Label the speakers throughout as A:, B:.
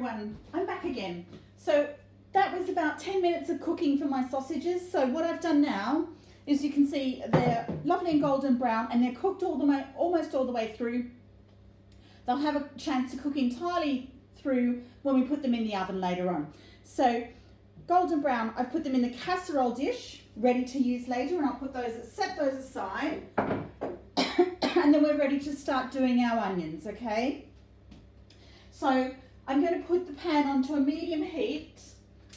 A: everyone, I'm back again. So that was about 10 minutes of cooking for my sausages. So what I've done now is, you can see they're lovely and golden brown and they're cooked all the way, almost all the way through. They'll have a chance to cook entirely through when we put them in the oven later on. So golden brown, I've put them in the casserole dish, ready to use later, and I'll set those aside. And then we're ready to start doing our onions, okay? So I'm going to put the pan onto a medium heat.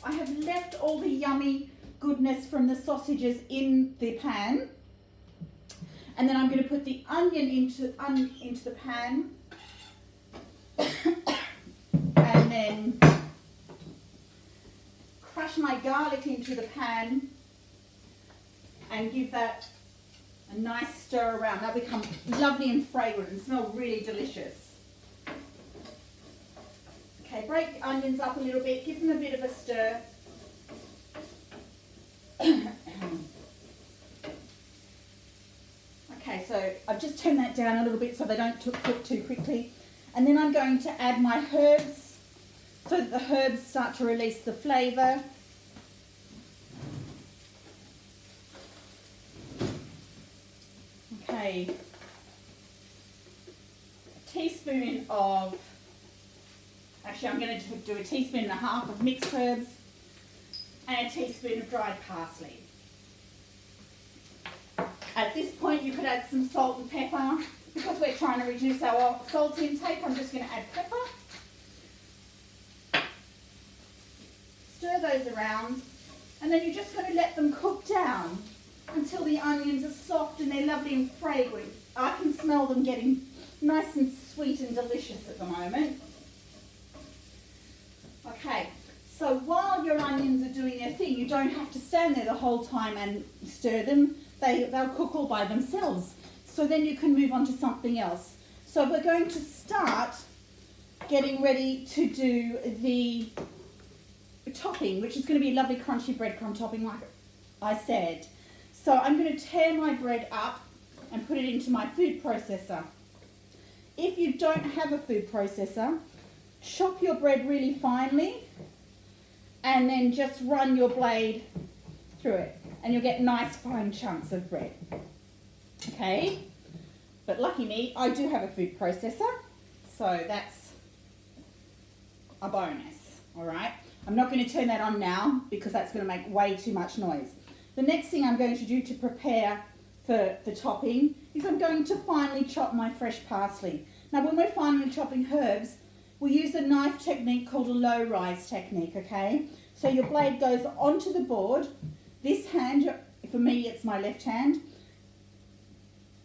A: I have left all the yummy goodness from the sausages in the pan. And then I'm going to put the onion into the pan. And then crush my garlic into the pan and give that a nice stir around. That'll become lovely and fragrant and smell really delicious. Okay, break the onions up a little bit, give them a bit of a stir. Okay, so I've just turned that down a little bit so they don't cook too quickly. And then I'm going to add my herbs so that the herbs start to release the flavour. Okay, a teaspoon of, actually I'm going to do a teaspoon and a half of mixed herbs and a teaspoon of dried parsley. At this point you could add some salt and pepper. Because we're trying to reduce our salt intake, I'm just going to add pepper. Stir those around, and then you're just going to let them cook down until the onions are soft and they're lovely and fragrant. I can smell them getting nice and sweet and delicious at the moment. Okay, so while your onions are doing their thing, you don't have to stand there the whole time and stir them. They'll cook all by themselves. So then you can move on to something else. So we're going to start getting ready to do the topping, which is going to be a lovely crunchy breadcrumb topping like I said. So I'm going to tear my bread up and put it into my food processor. If you don't have a food processor, chop your bread really finely and then just run your blade through it and you'll get nice fine chunks of bread. Okay, but lucky me, I do have a food processor, so that's a bonus, all right? I'm not going to turn that on now because that's going to make way too much noise. The next thing I'm going to do to prepare for the topping is I'm going to finely chop my fresh parsley. Now when we're finely chopping herbs, we use a knife technique called a low rise technique, okay? So your blade goes onto the board. This hand, for me it's my left hand,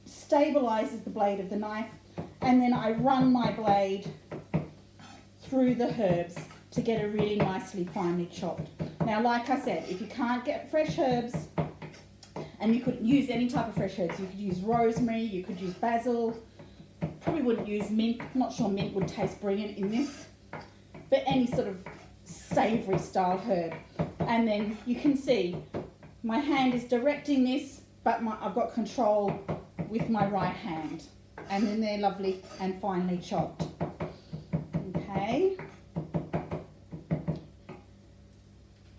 A: stabilizes the blade of the knife, and then I run my blade through the herbs to get it really nicely finely chopped. Now like I said, if you can't get fresh herbs, and you could use any type of fresh herbs, you could use rosemary, you could use basil, probably wouldn't use mint, I'm not sure mint would taste brilliant in this, but any sort of savoury style herb. And then you can see my hand is directing this, but I've got control with my right hand, and then they're lovely and finely chopped. Okay.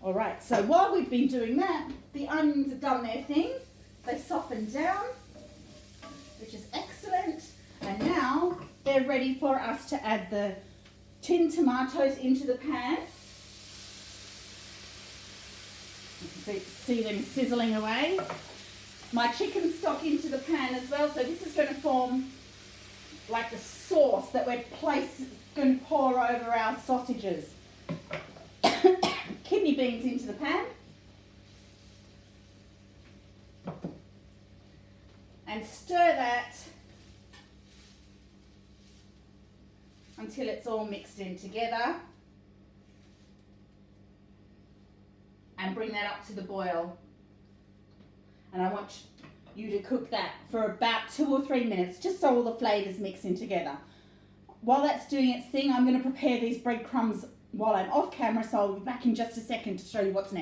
A: All right, so while we've been doing that, the onions have done their thing. They've softened down, which is excellent. And now they're ready for us to add the tinned tomatoes into the pan. You can see them sizzling away. My chicken stock into the pan as well, so this is going to form like the sauce that we're going to pour over our sausages. Kidney beans into the pan. And stir that until it's all mixed in together. And bring that up to the boil. And I want you to cook that for about 2 or 3 minutes, just so all the flavours mix in together. While that's doing its thing, I'm going to prepare these breadcrumbs while I'm off camera, so I'll be back in just a second to show you what's next.